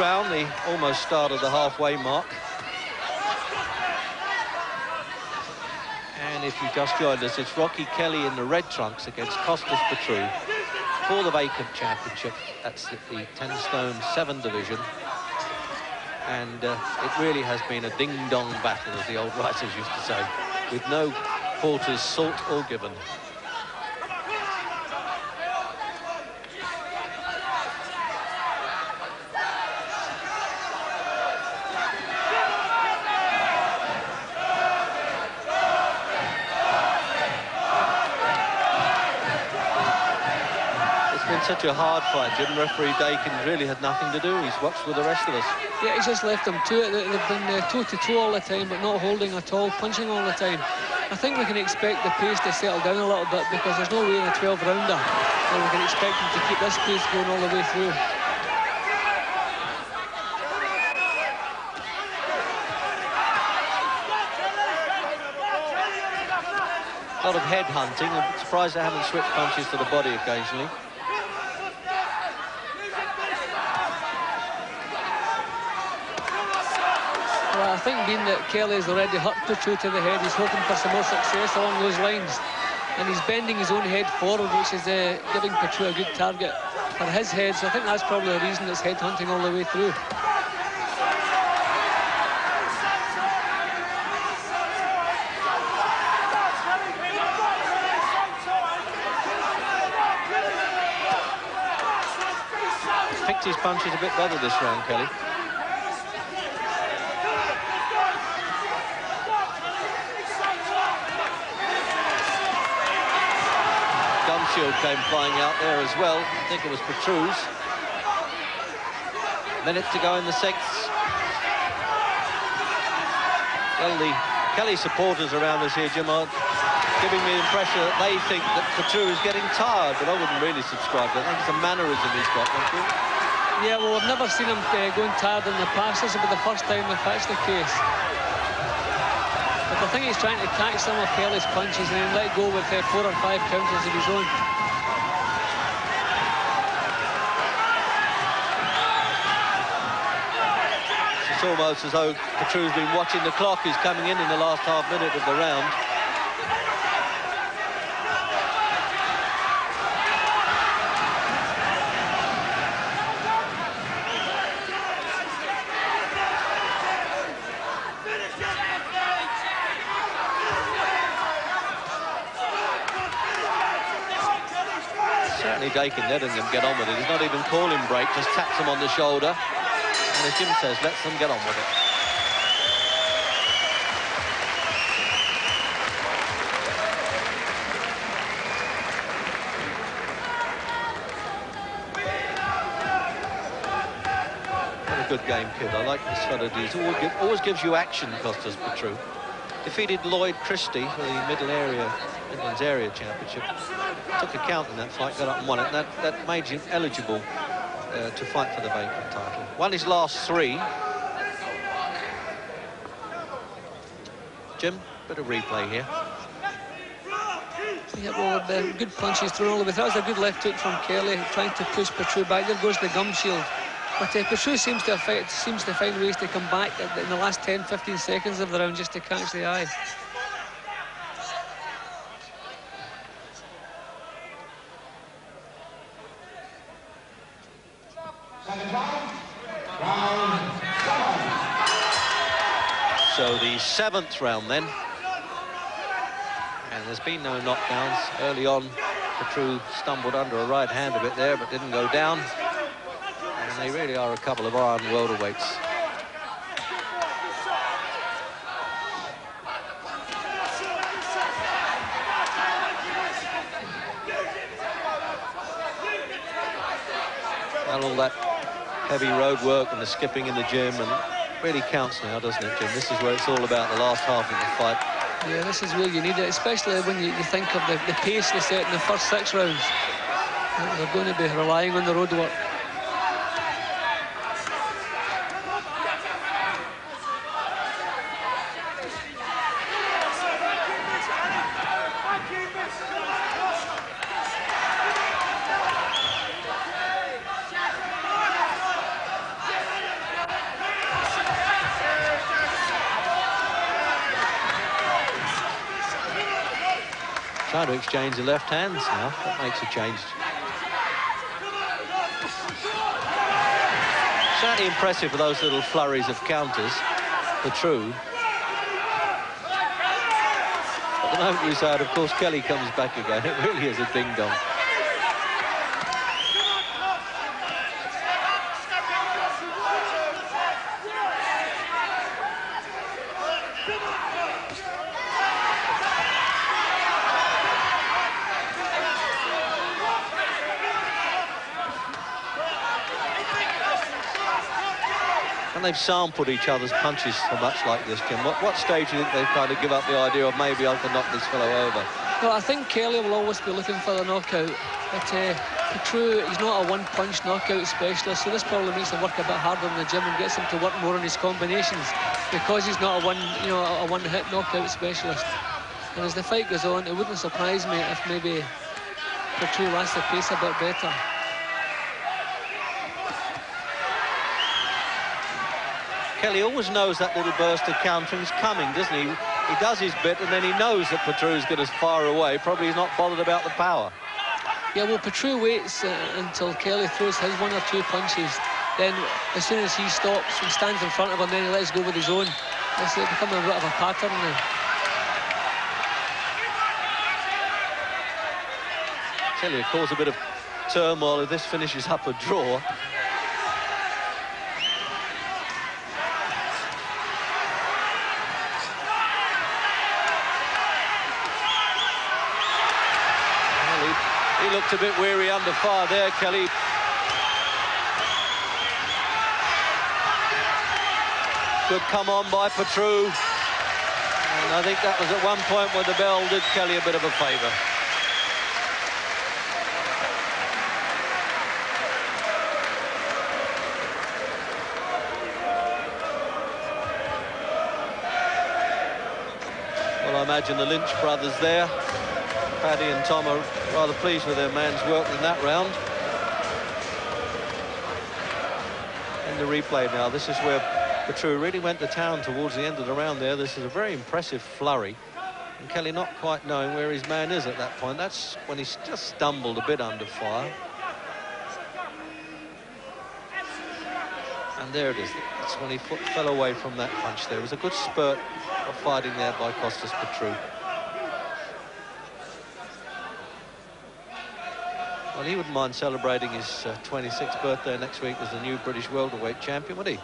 round, the almost start of the halfway mark. And if you've just joined us, it's Rocky Kelly in the red trunks against Kostas Petrou for the vacant championship. That's the 10 stone 7 division. And it really has been a ding-dong battle, as the old writers used to say, with no quarters sought or given. Such a hard fight, Jim. Referee Dakin really had nothing to do. He's watched with the rest of us. Yeah, he's just left them to it. They've been toe-to-toe all the time, but not holding at all, punching all the time. I think we can expect the pace to settle down a little bit, because there's no way in a 12-rounder that we can expect him to keep this pace going all the way through. A lot of head hunting. I'm surprised they haven't switched punches to the body occasionally. Well, I think being that Kelly's already hurt Petrou to the head, he's hoping for some more success along those lines. And he's bending his own head forward, which is giving Petrou a good target for his head. So I think that's probably the reason it's head hunting all the way through. Picked his punches a bit better this round, Kelly. Gum shield came flying out there as well. I think it was Petrou's. Minute to go in the sixth. Well, the Kelly supporters around us here, Jim, are giving me the impression that they think that Petrou is getting tired, but I wouldn't really subscribe to that. I think it's a mannerism he's got, don't you? Yeah, well, I've never seen him going tired in the past. This will be the first time if that's the case. But I think he's trying to catch some of Kelly's punches and then let go with 4 or 5 counters of his own. It's almost as though Petrou's been watching the clock. He's coming in the last half minute of the round. Dakin letting them get on with it. He's not even calling break, just taps them on the shoulder. And as Jim says, lets them get on with it. What a good game, kid. I like this fella. He always gives you action, Kostas Petrou. Defeated Lloyd Christie for the Midlands Area Championship. Took a count in that fight, got up and won it. That made him eligible to fight for the vacant title. Won his last 3. Jim, bit of replay here. Yeah, well, good punches thrown all the way. That was a good left hook from Kelly, trying to push Petrou back. There goes the gum shield. But Petrou seems to find ways to come back in the last 10-15 seconds of the round just to catch the eye. So the 7th round then. And there's been no knockdowns. Early on, Petrou stumbled under a right hand a bit there, but didn't go down. And they really are a couple of iron welterweights. And all that heavy road work and the skipping in the gym, and really counts now, doesn't it, Jim? This is where it's all about, the last half of the fight. Yeah, this is where you need it, especially when you think of the pace they set in the first 6 rounds. They're going to be relying on the road work. Trying to exchange the left hands now. That makes a change. Certainly impressive with those little flurries of counters. Petrou. At the moment we said, of course, Kelly comes back again. It really is a ding-dong. And they've sampled each other's punches so much like this, Jim. What stage do you think they've kind of give up the idea of maybe I can knock this fellow over? Well, I think Kelly will always be looking for the knockout. But Petrou, he's not a one-punch knockout specialist, so this probably makes him work a bit harder in the gym and gets him to work more on his combinations, because he's not a one-hit knockout specialist. And as the fight goes on, it wouldn't surprise me if maybe Petrou lands the pace a bit better. Kelly always knows that little burst of countering's coming, doesn't he? He does his bit, and then he knows that Petrou's going to fire away. Probably he's not bothered about the power. Yeah, well, Petrou waits until Kelly throws his one or two punches. Then, as soon as he stops and stands in front of him, then he lets go with his own. It's becoming a bit of a pattern now. Kelly will cause a bit of turmoil if this finishes up a draw. He looked a bit weary under fire there, Kelly. Good come on by Petrou. And I think that was at one point when the bell did Kelly a bit of a favour. Well, I imagine the Lynch brothers there, Paddy and Tom, are rather pleased with their man's work in that round. In the replay now, this is where Petrou really went to town towards the end of the round there. This is a very impressive flurry. And Kelly not quite knowing where his man is at that point. That's when he's just stumbled a bit under fire. And there it is. That's when he fell away from that punch there. It was a good spurt of fighting there by Kostas Petrou. Well, he wouldn't mind celebrating his 26th birthday next week as the new British Welterweight Champion, would he?